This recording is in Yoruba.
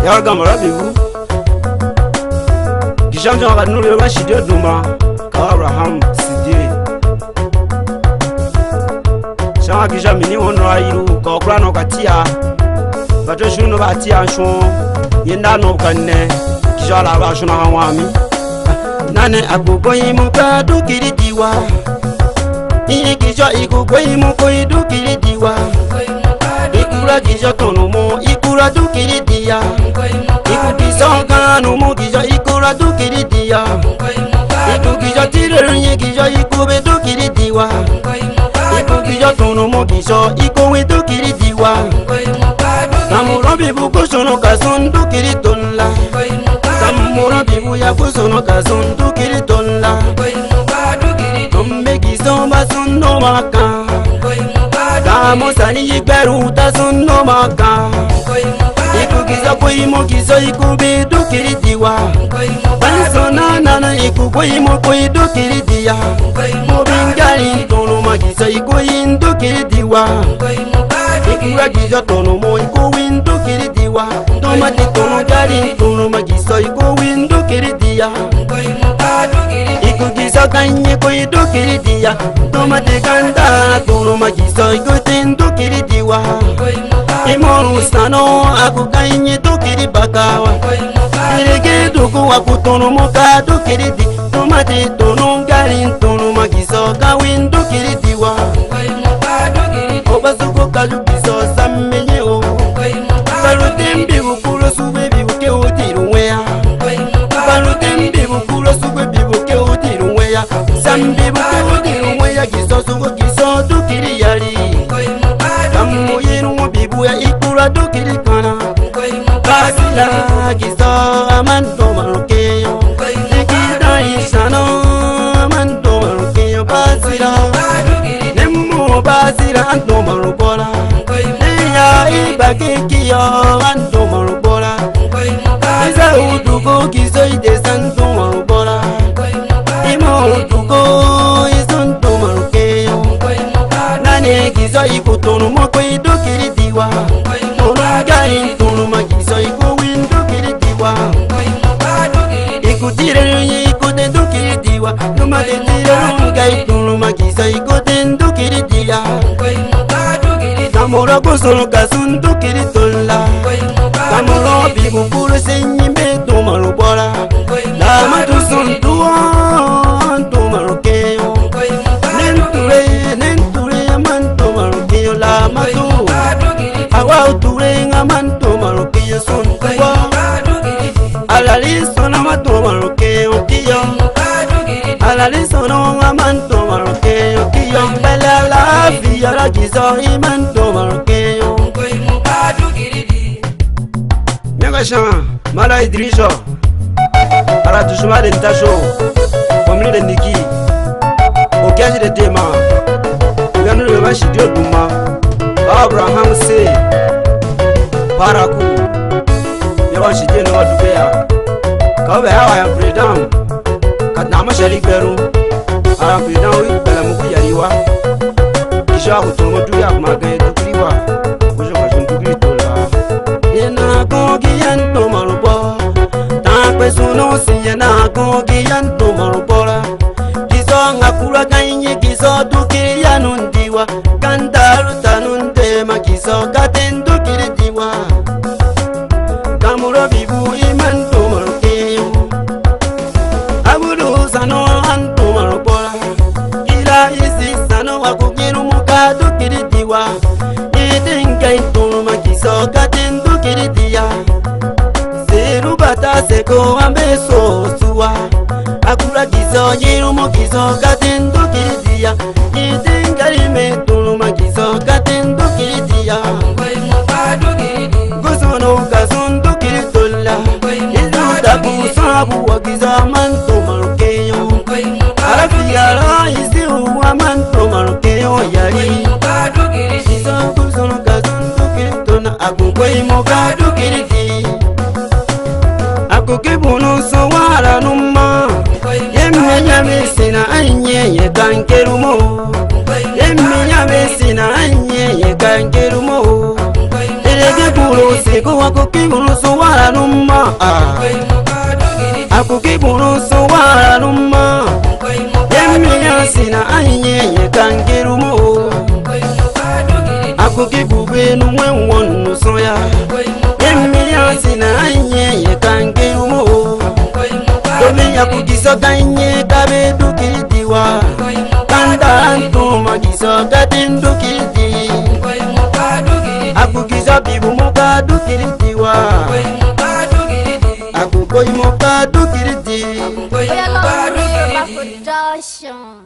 Yargamara bibu Gishanjo kanuri bashidio duma ka Abraham Sidiri Shama gisha mini wono ayiru ka okurano katia bato shuno batia shon yenda no kanne gisha la ba shona wami nane agogo yimu ka dukiri diwa Iye gisha igugo yimu ko idukiri diwa Ikura gisha tono mo ikura dukiri dia Iku gisha kanu mo gisha ikura dukiri dia Iku gisha tirere gisha ikube dukiri diwa Iku gisha tono mo gisha ikowe dukiri diwa Namuro bibu kusono kason dukiri tonla Namuro bibu ya kusono kason dukiri tonla Tombe gisha bason no maka Kamo sani yikberu tason no maka Iku giza koi mo giza iku be dukiri diwa Bansona nana iku koi mo koi dukiri diya Mo bingari tono ma giza iku yin dukiri diwa Iku ra giza tono mo iku win dukiri diwa Tomati tono gari tono ma giza iku win dukiri diya Iku giza kanye koi dukiri diya Tomati kanda tono ma giza iku ten dukiri diwa Imoru sano aku kanye dukiri bakawa Irege duku waku tono moka dukiri di Tomati tono gari tono ma giza kawin dukiri diwa Oba suko kalu giza sammenye o Balu tembi ukuro sube bibuke utiru wea Balu tembi ukuro sube bibuke utiru wea Sambi buke utiru wea giza suko giza dukiri yari Kamu yinu bibu ya ikura dukiri kana Kasila giza amando marukeyo Ikida isano amando marukeyo Basira Nemu basira ando marukola Neya ibakekiyo ando marukola Isa udugo gizo ide santo marukola Imo udugo isanto marukeyo Nane gizo ikutono moko idukiri diwa Tono gari tono magizo iku windukiri diwa Ikutire ikute dukiri diwa Numate tire nungai tono magizo ikute ndukiri diya Kamoro kusono kasun dukiri tola Kamoro bibu kuru senyimbe tomaru bora Lama tusun tuwan tomaru keyo Nenture man tomaru keyo lama tu Awa uture ngaman tomaru keyo sun tuwa Alali sona ma tomaru keyo kiyo Alali sona ngaman tomaru keyo kiyo Bela la fiya la gizo iman tomaru keyo Mianga shan mala idrisho Ara tushuma de ntasho Komri de niki Okiaji de tema Ganu de bashidio duma Abraham se Paraku Yawan shidio no dubeya Kawe hawa ya freedom Katnama shalik beru Ara freedom wi bela muku yariwa Kisha kutomo duya kumagaye dukriwa Kujo kashun dukri tola Yena kongi yanto marubo Takwe suno si yena kongi yanto marubora Kizo ngakura kanye kizo dukiri yanundiwa Kandaru tanundema kizo katen dukiri diwa Kamuro bibu imanto marukeyo Aburu sano anto marubora Kila isi sano wakukiru muka dukiri diwa Itinga intuma kizo katen dukiri diya Seru bata seko ambeso suwa Akura gizo yirumo gizo katendo kiridia Itingari me tuluma gizo katendo kiridia Kusono kasondo kiritola Izu tabu sabu wa giza manto marukeyo Arafiyara isi uwa manto marukeyo yari Gizo kusono kasondo kiritona Akukwe mokado kiriti Akukibuno sowara numa Yemenya mesina anye ye kankerumo Yemenya mesina anye ye kankerumo Erege burusi kuwa kukiburusu wala numma akukiburusu wala numma yemiyasina anyeye kangirumo akukibubenu mwenwonu soya yemiyasina anyeye kangirumo domi yakukiso ganye kabedu kiridiwa kanda antuma kiso gatindu kiridi akukiso bibu mukadu kiridiwa akukoyi mukadu kiridi. Production.